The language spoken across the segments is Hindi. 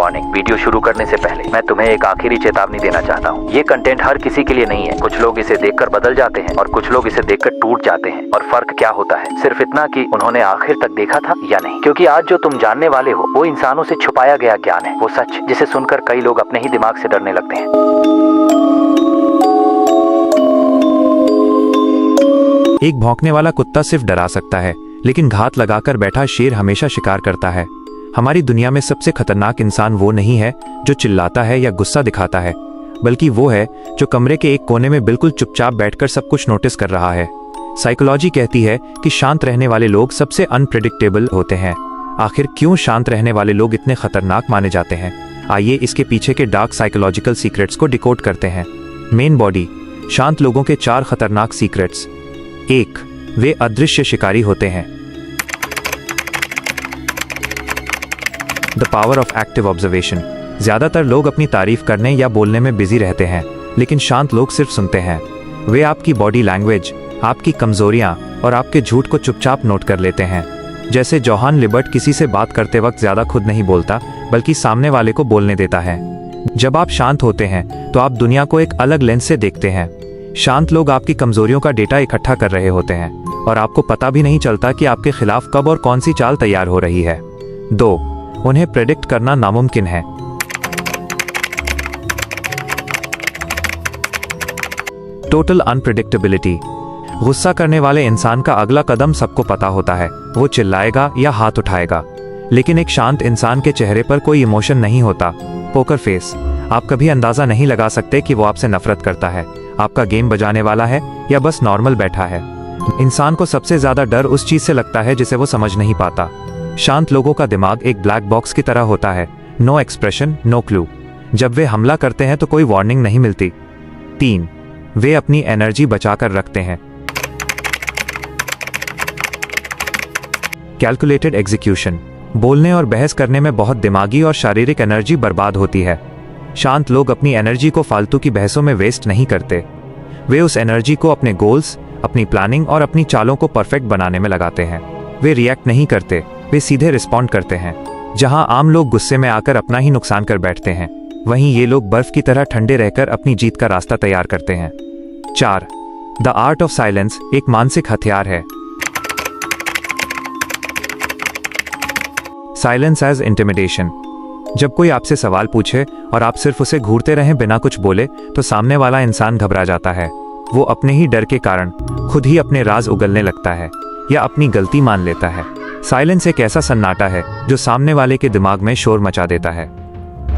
वार्निंग, वीडियो शुरू करने से पहले मैं तुम्हें एक आखिरी चेतावनी देना चाहता हूँ। ये कंटेंट हर किसी के लिए नहीं है। कुछ लोग इसे देखकर बदल जाते हैं और कुछ लोग इसे देखकर टूट जाते हैं। और फर्क क्या होता है? सिर्फ इतना कि उन्होंने आखिर तक देखा था या नहीं। क्योंकि आज जो तुम जानने वाले हो वो इंसानों से छुपाया गया ज्ञान है, वो सच जिसे सुनकर कई लोग अपने ही दिमाग से डरने लगते हैं। एक भौंकने वाला कुत्ता सिर्फ डरा सकता है, लेकिन घात लगाकर बैठा शेर हमेशा शिकार करता है। हमारी दुनिया में सबसे खतरनाक इंसान वो नहीं है जो चिल्लाता है या गुस्सा दिखाता है, बल्कि वो है जो कमरे के एक कोने में बिल्कुल चुपचाप बैठकर सब कुछ नोटिस कर रहा है। साइकोलॉजी कहती है कि शांत रहने वाले लोग सबसे अनप्रेडिक्टेबल होते हैं। आखिर क्यों शांत रहने वाले लोग इतने खतरनाक माने जाते हैं? आइए इसके पीछे के डार्क साइकोलॉजिकल सीक्रेट्स को डिकोड करते हैं। मेन बॉडी, शांत लोगों के 4 खतरनाक सीक्रेट्स। 1. वे अदृश्य शिकारी होते हैं। The power of active observation. ज्यादातर लोग अपनी तारीफ करने या बोलने में बिजी रहते हैं, लेकिन शांत लोग सिर्फ सुनते हैं। वे आपकी बॉडी लैंग्वेज, आपकी कमजोरियां और आपके झूठ को चुपचाप नोट कर लेते हैं। जैसे जोहान लिबर्ट किसी से बात करते वक्त ज्यादा खुद नहीं बोलता, बल्कि सामने वाले को बोलने देता है। जब आप शांत होते हैं तो आप दुनिया को एक अलग लेंस से देखते हैं। शांत लोग आपकी कमजोरियों का डेटा इकट्ठा कर रहे होते हैं और आपको पता भी नहीं चलता कि आपके खिलाफ कब और कौन सी चाल तैयार हो रही है। 2. उन्हें प्रेडिक्ट करना नामुमकिन है। Total unpredictability. गुस्सा करने वाले इंसान का अगला कदम सबको पता होता है, वो चिल्लाएगा या हाथ उठाएगा। लेकिन एक शांत इंसान के चेहरे पर कोई इमोशन नहीं होता। Poker face. आप कभी अंदाजा नहीं लगा सकते कि वो आपसे नफरत करता है, आपका गेम बजाने वाला है या बस नॉर्मल बैठा है। इंसान को सबसे ज्यादा डर उस चीज से लगता है जिसे वो समझ नहीं पाता। शांत लोगों का दिमाग एक ब्लैक बॉक्स की तरह होता है। No expression, no clue. जब वे हमला करते हैं तो कोई वार्निंग नहीं मिलती। 3. वे अपनी एनर्जी बचाकर रखते हैं। Calculated execution. बोलने और बहस करने में बहुत दिमागी और शारीरिक एनर्जी बर्बाद होती है। शांत लोग अपनी एनर्जी को फालतू की बहसों में वेस्ट नहीं करते। वे उस एनर्जी को अपने गोल्स, अपनी प्लानिंग और अपनी चालों को परफेक्ट बनाने में लगाते हैं। वे रिएक्ट नहीं करते, वे सीधे रिस्पॉन्ड करते हैं। जहां आम लोग गुस्से में आकर अपना ही नुकसान कर बैठते हैं, वहीं ये लोग बर्फ की तरह ठंडे रहकर अपनी जीत का रास्ता तैयार करते हैं। 4. द आर्ट ऑफ साइलेंस एक मानसिक हथियार है। Silence as intimidation. जब कोई आपसे सवाल पूछे और आप सिर्फ उसे घूरते रहें बिना कुछ बोले, तो सामने वाला इंसान घबरा जाता है। वो अपने ही डर के कारण खुद ही अपने राज उगलने लगता है या अपनी गलती मान लेता है। साइलेंस एक ऐसा सन्नाटा है जो सामने वाले के दिमाग में शोर मचा देता है।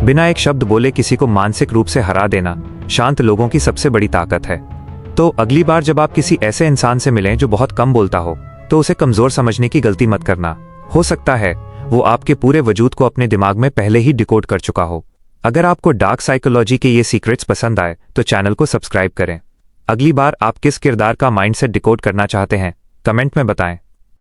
बिना एक शब्द बोले किसी को मानसिक रूप से हरा देना शांत लोगों की सबसे बड़ी ताकत है। तो अगली बार जब आप किसी ऐसे इंसान से मिलें जो बहुत कम बोलता हो, तो उसे कमजोर समझने की गलती मत करना। हो सकता है वो आपके पूरे वजूद को अपने दिमाग में पहले ही डिकोड कर चुका हो। अगर आपको डार्क साइकोलॉजी के ये सीक्रेट्स पसंद आए तो चैनल को सब्सक्राइब करें। अगली बार आप किस किरदार का माइंडसेट डिकोड करना चाहते हैं, कमेंट में बताएं।